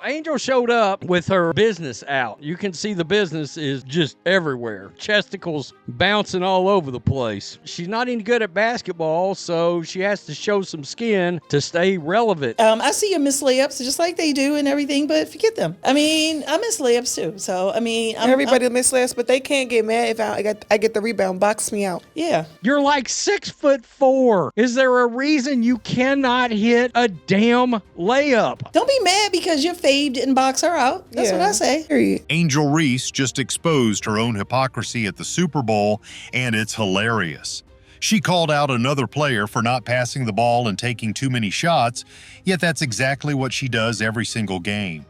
Angel showed up with her business out. You can see the business is just everywhere. Chesticles bouncing all over the place. She's not any good at basketball, so she has to show some skin to stay relevant. I see you miss layups just like they do and everything, but forget them. I mean, I miss layups too. So, I mean, everybody miss layups, but they can't get mad if I get the rebound. Box me out. Yeah. You're like 6'4". Is there a reason you cannot hit a damn layup? Don't be mad because your fave didn't box her out. That's what I say. Period. Angel Reese just exposed her own hypocrisy at the Super Bowl, and it's hilarious. She called out another player for not passing the ball and taking too many shots, yet that's exactly what she does every single game.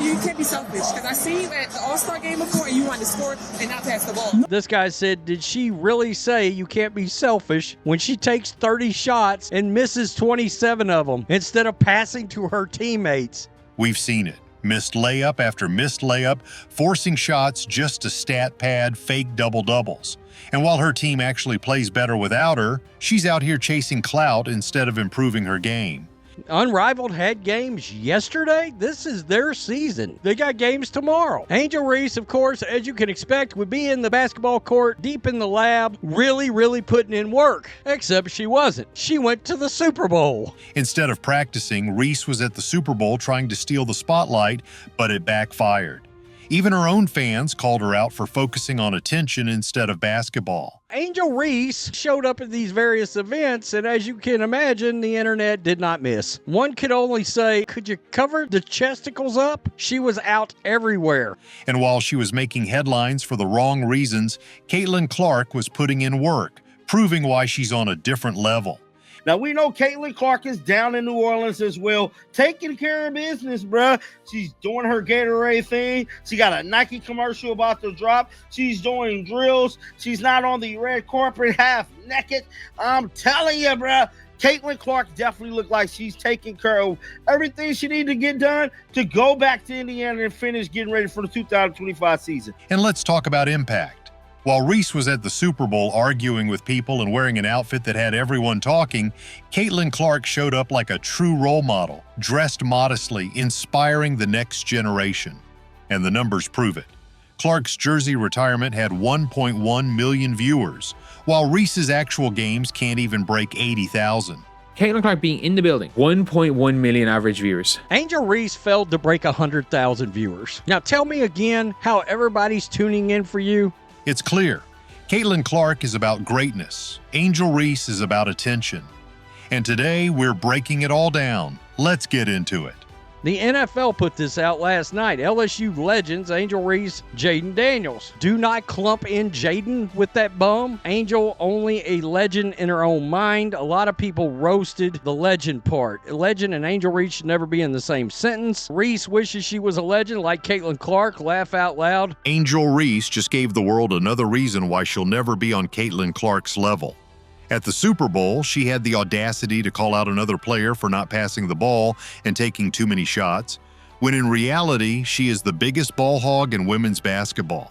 You can't be selfish because I seen you at the All-Star game before and you wanted to score and not pass the ball. This guy said, did she really say you can't be selfish when she takes 30 shots and misses 27 of them instead of passing to her teammates? We've seen it. Missed layup after missed layup, forcing shots just to stat pad fake double-doubles. And while her team actually plays better without her, she's out here chasing clout instead of improving her game. Unrivaled had games yesterday. This is their season. They got games tomorrow. Angel Reese, of course, as you can expect, would be in the basketball court, deep in the lab, really putting in work. Except she wasn't. She went to the Super Bowl. Instead of practicing, Reese was at the Super Bowl trying to steal the spotlight, but it backfired. Even her own fans called her out for focusing on attention instead of basketball. Angel Reese showed up at these various events, and as you can imagine, the internet did not miss. One could only say, could you cover the chesticles up? She was out everywhere. And while she was making headlines for the wrong reasons, Caitlin Clark was putting in work, proving why she's on a different level. Now, we know Caitlin Clark is down in New Orleans as well, taking care of business, bruh. She's doing her Gatorade thing. She got a Nike commercial about to drop. She's doing drills. She's not on the red carpet half naked. I'm telling you, bruh, Caitlin Clark definitely looked like she's taking care of everything she needed to get done to go back to Indiana and finish getting ready for the 2025 season. And let's talk about impact. While Reese was at the Super Bowl arguing with people and wearing an outfit that had everyone talking, Caitlin Clark showed up like a true role model, dressed modestly, inspiring the next generation. And the numbers prove it. Clark's jersey retirement had 1.1 million viewers, while Reese's actual games can't even break 80,000. Caitlin Clark being in the building, 1.1 million average viewers. Angel Reese failed to break 100,000 viewers. Now tell me again how everybody's tuning in for you. It's clear. Caitlin Clark is about greatness. Angel Reese is about attention. And today, we're breaking it all down. Let's get into it. The NFL put this out last night. LSU legends Angel Reese, Jaden Daniels. Do not clump in Jaden with that bum. Angel only a legend in her own mind. A lot of people roasted the legend part. Legend and Angel Reese should never be in the same sentence. Reese wishes she was a legend like Caitlin Clark. Laugh out loud. Angel Reese just gave the world another reason why she'll never be on Caitlin Clark's level. At the Super Bowl, she had the audacity to call out another player for not passing the ball and taking too many shots, when in reality, she is the biggest ball hog in women's basketball.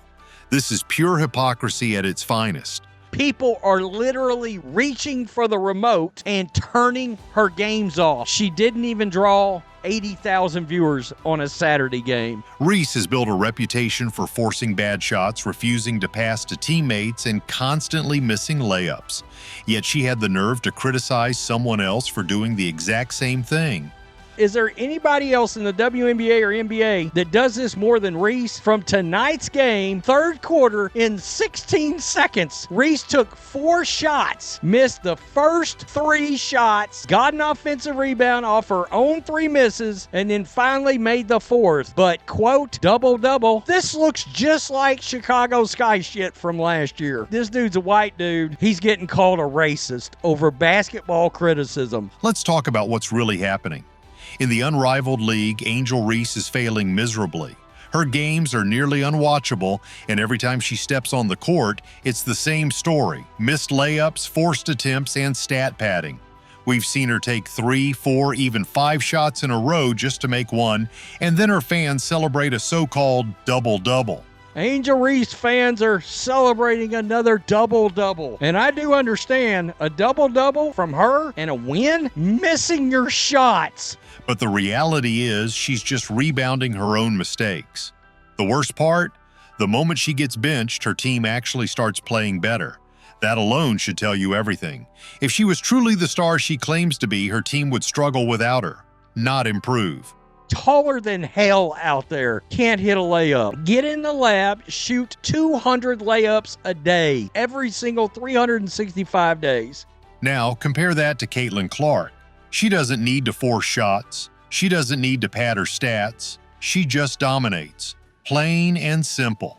This is pure hypocrisy at its finest. People are literally reaching for the remote and turning her games off. She didn't even draw 80,000 viewers on a Saturday game. Reese has built a reputation for forcing bad shots, refusing to pass to teammates, and constantly missing layups. Yet she had the nerve to criticize someone else for doing the exact same thing. Is there anybody else in the WNBA or NBA that does this more than Reese? From tonight's game, third quarter, in 16 seconds, Reese took 4 shots, missed the first 3 shots, got an offensive rebound off her own 3 misses, and then finally made the 4th. But, quote, double-double, this looks just like Chicago Sky shit from last year. This dude's a white dude. He's getting called a racist over basketball criticism. Let's talk about what's really happening. In the Unrivaled league, Angel Reese is failing miserably. Her games are nearly unwatchable, and every time she steps on the court, it's the same story. Missed layups, forced attempts, and stat padding. We've seen her take 3, 4, even 5 shots in a row just to make one, and then her fans celebrate a so-called double-double. Angel Reese fans are celebrating another double-double. And I do understand a double-double from her and a win, missing your shots. But the reality is she's just rebounding her own mistakes. The worst part? The moment she gets benched, her team actually starts playing better. That alone should tell you everything. If she was truly the star she claims to be, her team would struggle without her, not improve. Taller than hell out there, can't hit a layup. Get in the lab, shoot 200 layups a day, every single 365 days. Now, compare that to Caitlin Clark. She doesn't need to force shots. She doesn't need to pad her stats. She just dominates. Plain and simple.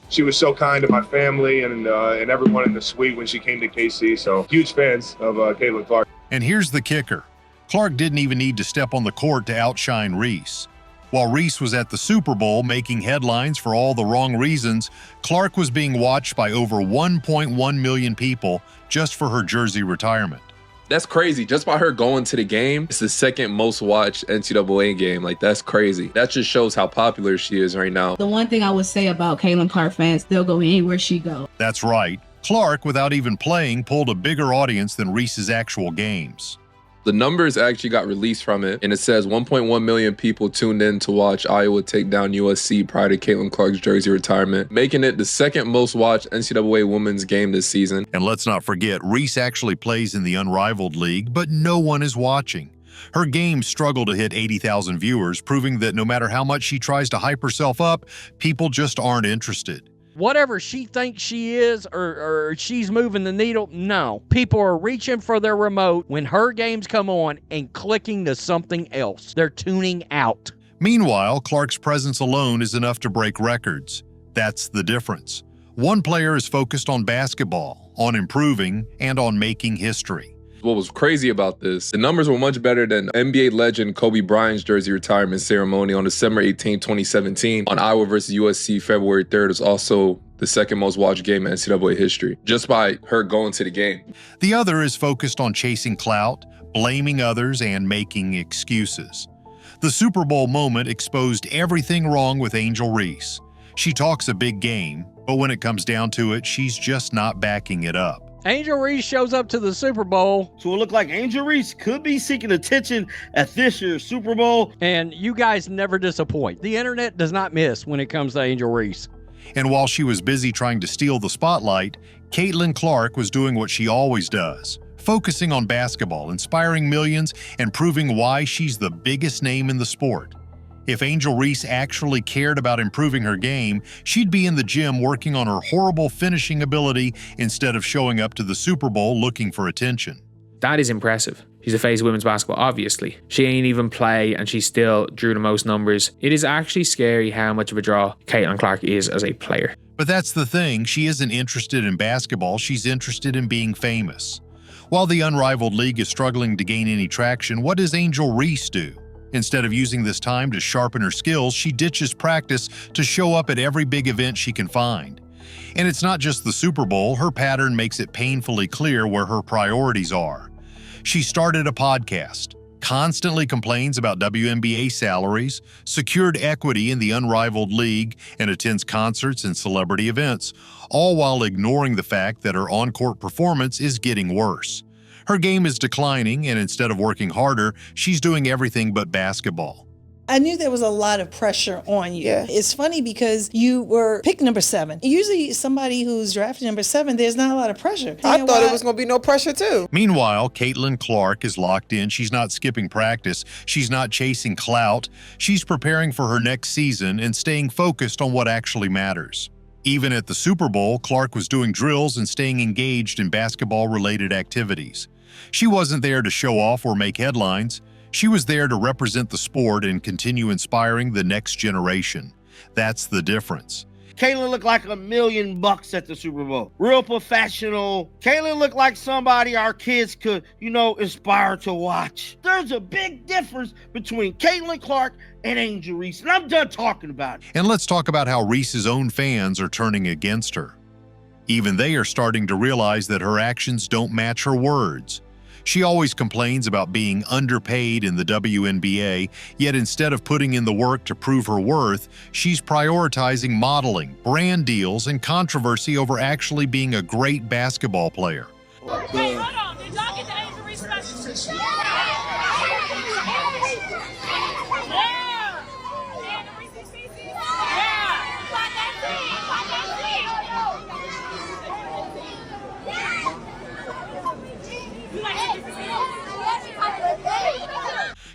She was so kind to my family and everyone in the suite when she came to KC, so huge fans of Caitlin Clark. And here's the kicker. Clark didn't even need to step on the court to outshine Reese. While Reese was at the Super Bowl making headlines for all the wrong reasons, Clark was being watched by over 1.1 million people just for her jersey retirement. That's crazy. Just by her going to the game, it's the second most watched NCAA game. Like, that's crazy. That just shows how popular she is right now. The one thing I would say about Caitlin Clark fans, they'll go anywhere she goes. That's right. Clark, without even playing, pulled a bigger audience than Reese's actual games. The numbers actually got released from it, and it says 1.1 million people tuned in to watch Iowa take down USC prior to Caitlin Clark's jersey retirement, making it the second most watched NCAA women's game this season. And let's not forget, Reese actually plays in the Unrivaled League, but no one is watching. Her games struggle to hit 80,000 viewers, proving that no matter how much she tries to hype herself up, people just aren't interested. Whatever she thinks she is or she's moving the needle, no. People are reaching for their remote when her games come on and clicking to something else. They're tuning out. Meanwhile, Clark's presence alone is enough to break records. That's the difference. One player is focused on basketball, on improving, and on making history. What was crazy about this, the numbers were much better than NBA legend Kobe Bryant's jersey retirement ceremony on December 18, 2017 on Iowa versus USC February 3rd. Was also the second most watched game in NCAA history, just by her going to the game. The other is focused on chasing clout, blaming others, and making excuses. The Super Bowl moment exposed everything wrong with Angel Reese. She talks a big game, but when it comes down to it, she's just not backing it up. Angel Reese shows up to the Super Bowl. So it looked like Angel Reese could be seeking attention at this year's Super Bowl. And you guys never disappoint. The internet does not miss when it comes to Angel Reese. And while she was busy trying to steal the spotlight, Caitlin Clark was doing what she always does, focusing on basketball, inspiring millions, and proving why she's the biggest name in the sport. If Angel Reese actually cared about improving her game, she'd be in the gym working on her horrible finishing ability instead of showing up to the Super Bowl looking for attention. That is impressive. She's the face of women's basketball, obviously. She ain't even play and she still drew the most numbers. It is actually scary how much of a draw Caitlin Clark is as a player. But that's the thing, she isn't interested in basketball, she's interested in being famous. While the Unrivaled League is struggling to gain any traction, what does Angel Reese do? Instead of using this time to sharpen her skills, she ditches practice to show up at every big event she can find. And it's not just the Super Bowl, her pattern makes it painfully clear where her priorities are. She started a podcast, constantly complains about WNBA salaries, secured equity in the Unrivaled League, and attends concerts and celebrity events, all while ignoring the fact that her on-court performance is getting worse. Her game is declining, and instead of working harder, she's doing everything but basketball. I knew there was a lot of pressure on you. Yeah. It's funny because you were picked number 7. Usually somebody who's drafted number 7, there's not a lot of pressure. I thought it was going to be no pressure too. Meanwhile, Caitlin Clark is locked in. She's not skipping practice. She's not chasing clout. She's preparing for her next season and staying focused on what actually matters. Even at the Super Bowl, Clark was doing drills and staying engaged in basketball-related activities. She wasn't there to show off or make headlines. She was there to represent the sport and continue inspiring the next generation. That's the difference. Caitlin looked like $1 million at the Super Bowl. Real professional. Caitlin looked like somebody our kids could, inspire to watch. There's a big difference between Caitlin Clark and Angel Reese, and I'm done talking about it. And let's talk about how Reese's own fans are turning against her. Even they are starting to realize that her actions don't match her words. She always complains about being underpaid in the WNBA, yet instead of putting in the work to prove her worth, she's prioritizing modeling, brand deals, and controversy over actually being a great basketball player. Hey, hold on. Did y'all get the Angel Reese message?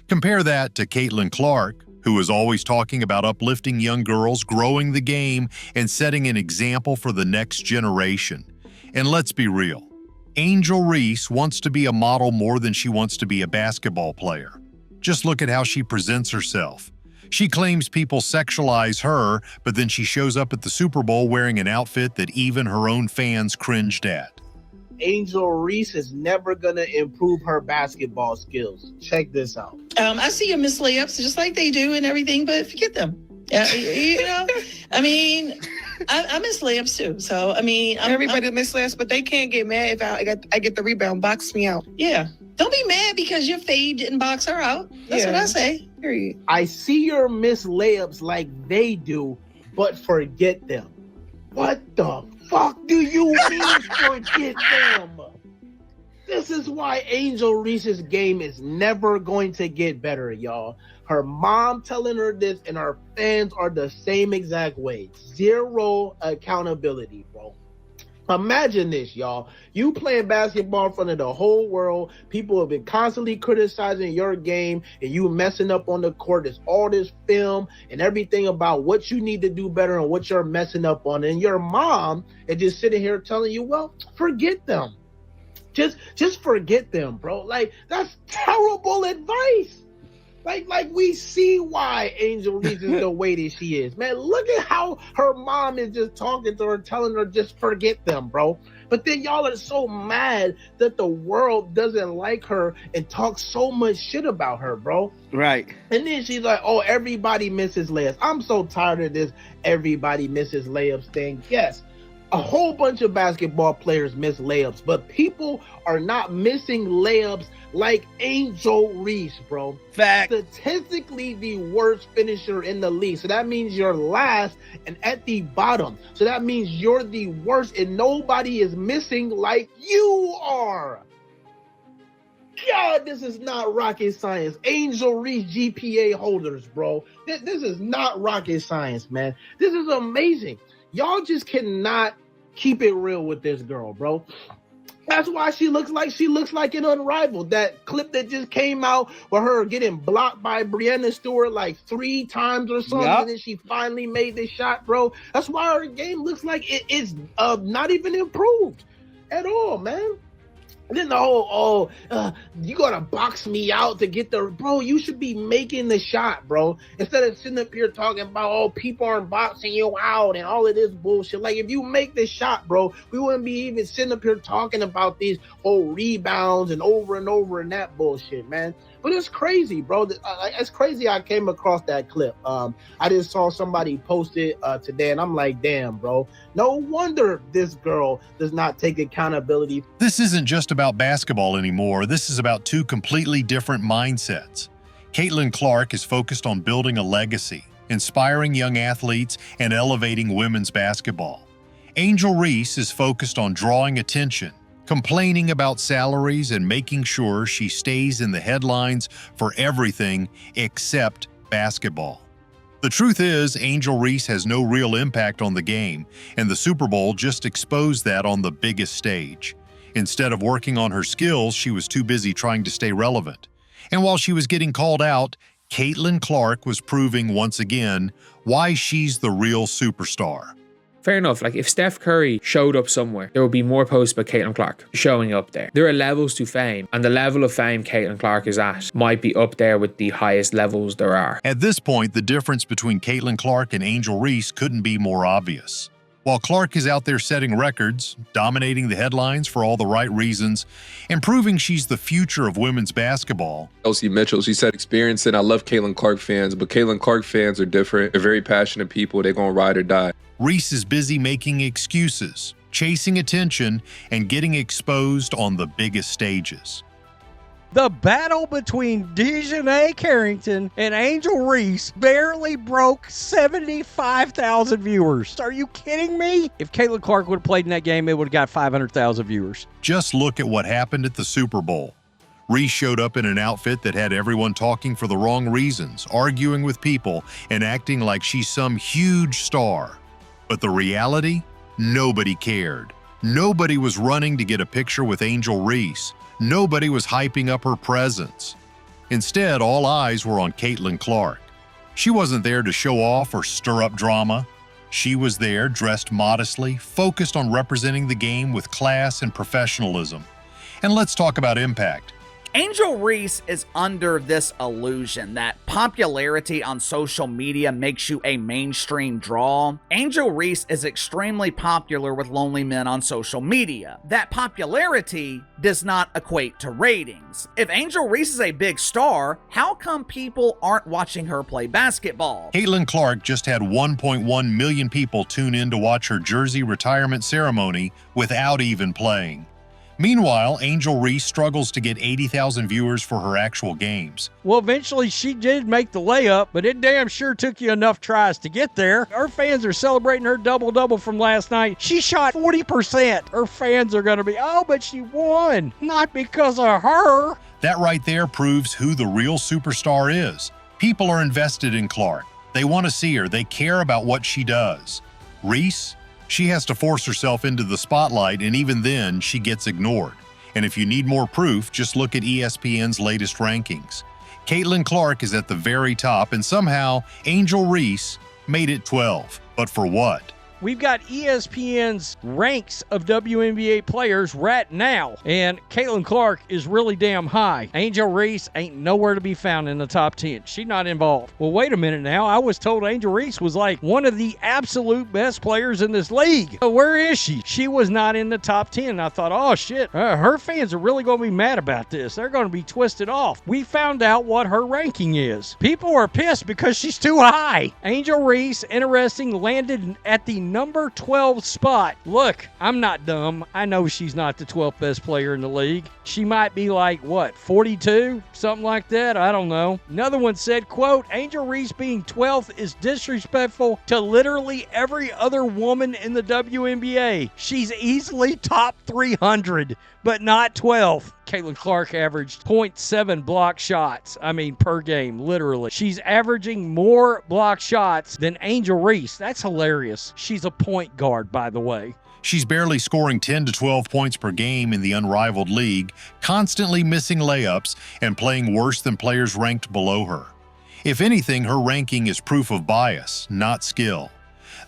Compare that to Caitlin Clark, who is always talking about uplifting young girls, growing the game, and setting an example for the next generation. And let's be real, Angel Reese wants to be a model more than she wants to be a basketball player. Just look at how she presents herself. She claims people sexualize her, but then she shows up at the Super Bowl wearing an outfit that even her own fans cringed at. Angel Reese is never going to improve her basketball skills. Check this out. I see you miss layups just like they do and everything, but forget them. You know, I mean, I miss layups too. So, I mean, everybody miss layups, but they can't get mad if I get the rebound. Box me out. Yeah. Don't be mad because your fade didn't box her out. That's what I say. Period. I see your miss layups like they do, but forget them. What the fuck do you mean forget them? This is why Angel Reese's game is never going to get better, y'all. Her mom telling her this and her fans are the same exact way. Zero accountability, bro. Imagine this, y'all. You playing basketball in front of the whole world. People have been constantly criticizing your game and you messing up on the court. There's all this film and everything about what you need to do better and what you're messing up on. And your mom is just sitting here telling you, well, forget them. Just forget them, bro. Like, that's terrible advice. Like we see why Angel Reese is the way that she is. Man, look at how her mom is just talking to her, telling her just forget them, bro. But then y'all are so mad that the world doesn't like her and talk so much shit about her, bro. Right. And then she's like, oh, everybody misses layups. I'm so tired of this everybody misses layups thing. Yes, a whole bunch of basketball players miss layups, but people are not missing layups like Angel Reese, bro. Fact. Statistically the worst finisher in the league. So that means you're last and at the bottom. So that means you're the worst and nobody is missing like you are. God, this is not rocket science. Angel Reese GPA holders, bro. This is not rocket science, man. This is amazing. Y'all just cannot keep it real with this girl, bro. That's why she looks like an Unrivaled. That clip that just came out with her getting blocked by Breanna Stewart like 3 times or something, and then she finally made this shot, bro. That's why her game looks like it is not even improved at all, man. And then the whole, you gotta box me out to get the, bro, you should be making the shot, bro. Instead of sitting up here talking about, oh, people aren't boxing you out and all of this bullshit. Like, if you make the shot, bro, we wouldn't be even sitting up here talking about these whole rebounds and over and that bullshit, man. But it's crazy, bro. It's crazy I came across that clip. I just saw somebody post it today, and I'm like, damn, bro. No wonder this girl does not take accountability. This isn't just about basketball anymore. This is about 2 completely different mindsets. Caitlin Clark is focused on building a legacy, inspiring young athletes, and elevating women's basketball. Angel Reese is focused on drawing attention, complaining about salaries, and making sure she stays in the headlines for everything except basketball. The truth is, Angel Reese has no real impact on the game, and the Super Bowl just exposed that on the biggest stage. Instead of working on her skills, she was too busy trying to stay relevant. And while she was getting called out, Caitlin Clark was proving once again why she's the real superstar. Fair enough, like if Steph Curry showed up somewhere, there would be more posts about Caitlin Clark showing up there. There are levels to fame, and the level of fame Caitlin Clark is at might be up there with the highest levels there are. At this point, the difference between Caitlin Clark and Angel Reese couldn't be more obvious. While Clark is out there setting records, dominating the headlines for all the right reasons, and proving she's the future of women's basketball. Elsie Mitchell, she said experience it. I love Caitlin Clark fans, but Caitlin Clark fans are different. They're very passionate people. They're going to ride or die. Reese is busy making excuses, chasing attention, and getting exposed on the biggest stages. The battle between Dejanay Carrington and Angel Reese barely broke 75,000 viewers. Are you kidding me? If Caitlin Clark would have played in that game, it would have got 500,000 viewers. Just look at what happened at the Super Bowl. Reese showed up in an outfit that had everyone talking for the wrong reasons, arguing with people, and acting like she's some huge star. But the reality? Nobody cared. Nobody was running to get a picture with Angel Reese. Nobody was hyping up her presence. Instead, all eyes were on Caitlin Clark. She wasn't there to show off or stir up drama. She was there, dressed modestly, focused on representing the game with class and professionalism. And let's talk about impact. Angel Reese is under this illusion that popularity on social media makes you a mainstream draw. Angel Reese is extremely popular with lonely men on social media. That popularity does not equate to ratings. If Angel Reese is a big star, how come people aren't watching her play basketball? Caitlin Clark just had 1.1 million people tune in to watch her jersey retirement ceremony without even playing. Meanwhile, Angel Reese struggles to get 80,000 viewers for her actual games. Well, eventually she did make the layup, but it damn sure took you enough tries to get there. Her fans are celebrating her double-double from last night. She shot 40%. Her fans are going to be, oh, but she won. Not because of her. That right there proves who the real superstar is. People are invested in Clark. They want to see her. They care about what she does. Reese? She has to force herself into the spotlight, and even then, she gets ignored. And if you need more proof, just look at ESPN's latest rankings. Caitlin Clark is at the very top, and somehow Angel Reese made it 12. But for what? We've got ESPN's ranks of WNBA players right now, and Caitlin Clark is really damn high. Angel Reese ain't nowhere to be found in the top 10. She's not involved. Well, wait a minute now. I was told Angel Reese was like one of the absolute best players in this league. Where is she? She was not in the top 10. I thought, oh shit, her fans are really going to be mad about this. They're going to be twisted off. We found out what her ranking is. People are pissed because she's too high. Angel Reese, interesting, landed at the number 12 spot. Look, I'm not dumb. I know she's not the 12th best player in the league. She might be like, what, 42? Something like that? I don't know. Another one said, quote, Angel Reese being 12th is disrespectful to literally every other woman in the WNBA. She's easily top 300, but not 12th. Caitlin Clark averaged 0.7 block shots. Per game, literally. She's averaging more block shots than Angel Reese. That's hilarious. She's a point guard, by the way. She's barely scoring 10 to 12 points per game in the Unrivaled league, constantly missing layups, and playing worse than players ranked below her. If anything, her ranking is proof of bias, not skill.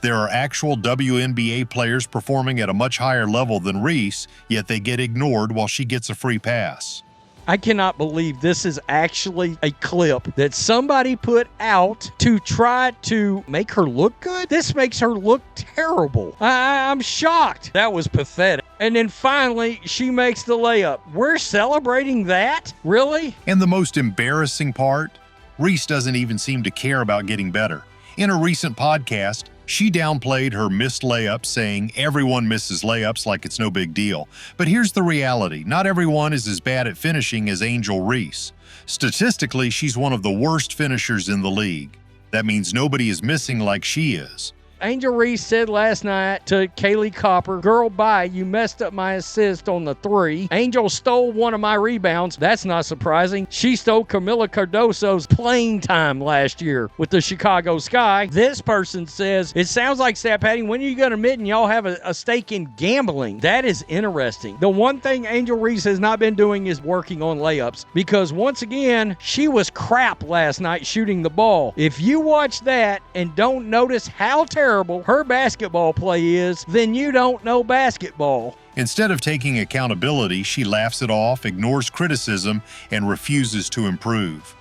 There are actual WNBA players performing at a much higher level than Reese, yet they get ignored while she gets a free pass. I cannot believe this is actually a clip that somebody put out to try to make her look good. This makes her look terrible. I'm shocked. That was pathetic. And then finally, she makes the layup. We're celebrating that? Really? And the most embarrassing part? Reese doesn't even seem to care about getting better. In a recent podcast, she downplayed her missed layup, saying everyone misses layups like it's no big deal. But here's the reality. Not everyone is as bad at finishing as Angel Reese. Statistically, she's one of the worst finishers in the league. That means nobody is missing like she is. Angel Reese said last night to Kaylee Copper, girl, bye, you messed up my assist on the 3. Angel stole one of my rebounds. That's not surprising. She stole Camila Cardoso's playing time last year with the Chicago Sky. This person says, it sounds like, Stat Patty, when are you going to admit and y'all have a stake in gambling? That is interesting. The one thing Angel Reese has not been doing is working on layups, because once again, she was crap last night shooting the ball. If you watch that and don't notice how terrible her basketball play is, then you don't know basketball. Instead of taking accountability, she laughs it off, ignores criticism, and refuses to improve.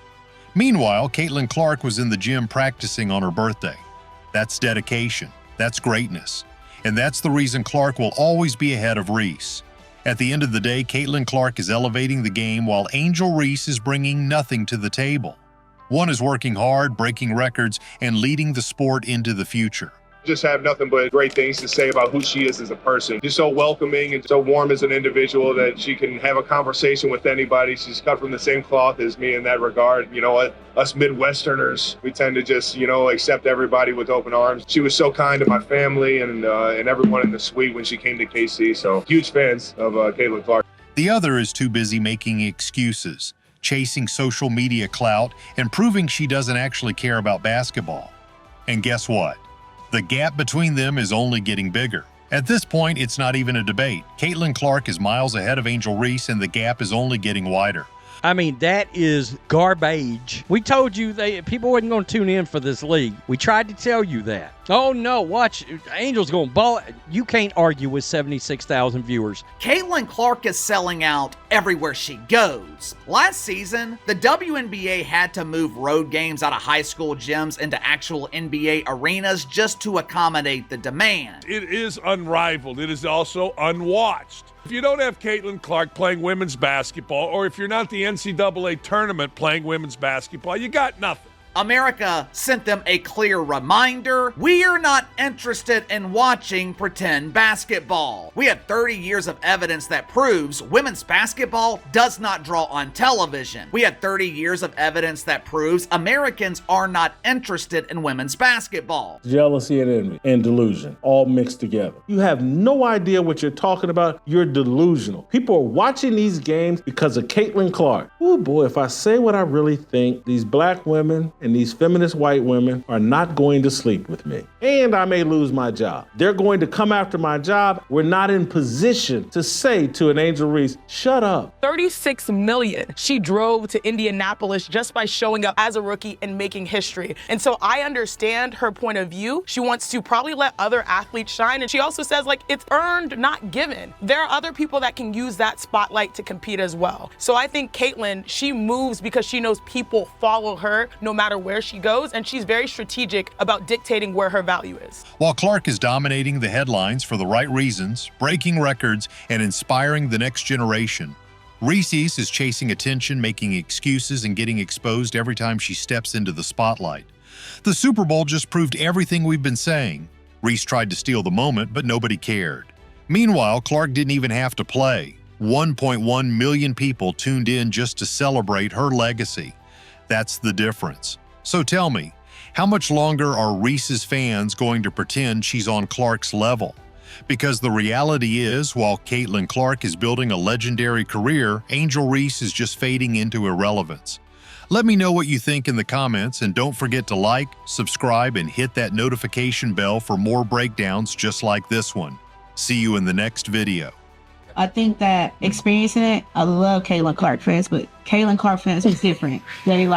Meanwhile, Caitlin Clark was in the gym practicing on her birthday. That's dedication. That's greatness. And that's the reason Clark will always be ahead of Reese. At the end of the day, Caitlin Clark is elevating the game while Angel Reese is bringing nothing to the table. One is working hard, breaking records, and leading the sport into the future. Just have nothing but great things to say about who she is as a person. Just so welcoming and so warm as an individual that she can have a conversation with anybody. She's cut from the same cloth as me in that regard. You know what? Us Midwesterners, we tend to just, accept everybody with open arms. She was so kind to my family and everyone in the suite when she came to KC. So huge fans of Caitlin Clark. The other is too busy making excuses, chasing social media clout, and proving she doesn't actually care about basketball. And guess what? The gap between them is only getting bigger. At this point, it's not even a debate. Caitlin Clark is miles ahead of Angel Reese, and the gap is only getting wider. I mean, that is garbage. We told you people wasn't going to tune in for this league. We tried to tell you that. Oh, no, watch. Angel's going to ball. You can't argue with 76,000 viewers. Caitlin Clark is selling out everywhere she goes. Last season, the WNBA had to move road games out of high school gyms into actual NBA arenas just to accommodate the demand. It is unrivaled. It is also unwatched. If you don't have Caitlin Clark playing women's basketball, or if you're not the NCAA tournament playing women's basketball, you got nothing. America sent them a clear reminder. We are not interested in watching pretend basketball. We have 30 years of evidence that proves women's basketball does not draw on television. We have 30 years of evidence that proves Americans are not interested in women's basketball. Jealousy and envy and delusion all mixed together. You have no idea what you're talking about. You're delusional. People are watching these games because of Caitlin Clark. Oh boy, if I say what I really think, these black women and these feminist white women are not going to sleep with me. And I may lose my job. They're going to come after my job. We're not in position to say to an Angel Reese, shut up. 36 million she drove to Indianapolis just by showing up as a rookie and making history. And so I understand her point of view. She wants to probably let other athletes shine. And she also says, it's earned, not given. There are other people that can use that spotlight to compete as well. So I think Caitlin, she moves because she knows people follow her no matter where she goes, and she's very strategic about dictating where her value is. While Clark is dominating the headlines for the right reasons, breaking records, and inspiring the next generation, Reese is chasing attention, making excuses, and getting exposed every time she steps into the spotlight. The Super Bowl just proved everything we've been saying. Reese tried to steal the moment, but nobody cared. Meanwhile, Clark didn't even have to play. 1.1 million people tuned in just to celebrate her legacy. That's the difference. So tell me, how much longer are Reese's fans going to pretend she's on Clark's level? Because the reality is, while Caitlin Clark is building a legendary career, Angel Reese is just fading into irrelevance. Let me know what you think in the comments, and don't forget to like, subscribe, and hit that notification bell for more breakdowns just like this one. See you in the next video. I think that experiencing it, I love Caitlin Clark fans, but Caitlin Clark fans is different. They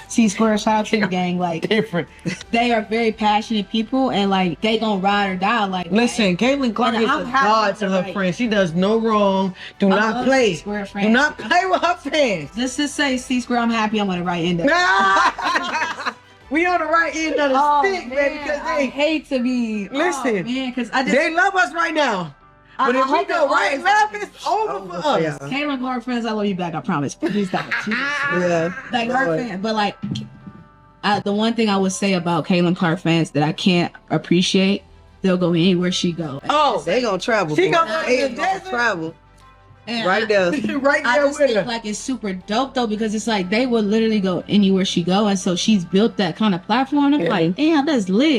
C-Square, shout out to the gang, different. They are very passionate people, and they gonna ride or die. Listen, Caitlin Clark is a god to her friends. She does no wrong. Do not play. Do not play with her fans. Let's just say C-Square, I'm happy I'm on the right end of it. We on the right end of the stick, baby. Because I hate to be. Listen, because they love us right now. But if we go right and left, it's over for us. Caitlin Clark fans, I love you back. I promise. Please stop. Yeah. Her fans, but the one thing I would say about Caitlin Clark fans that I can't appreciate, they'll go anywhere she go. Oh, they gonna travel. She gonna travel. And right there. Right there. I just think it's super dope though, because it's they will literally go anywhere she go, and so she's built that kind of platform. I'm damn, that's lit.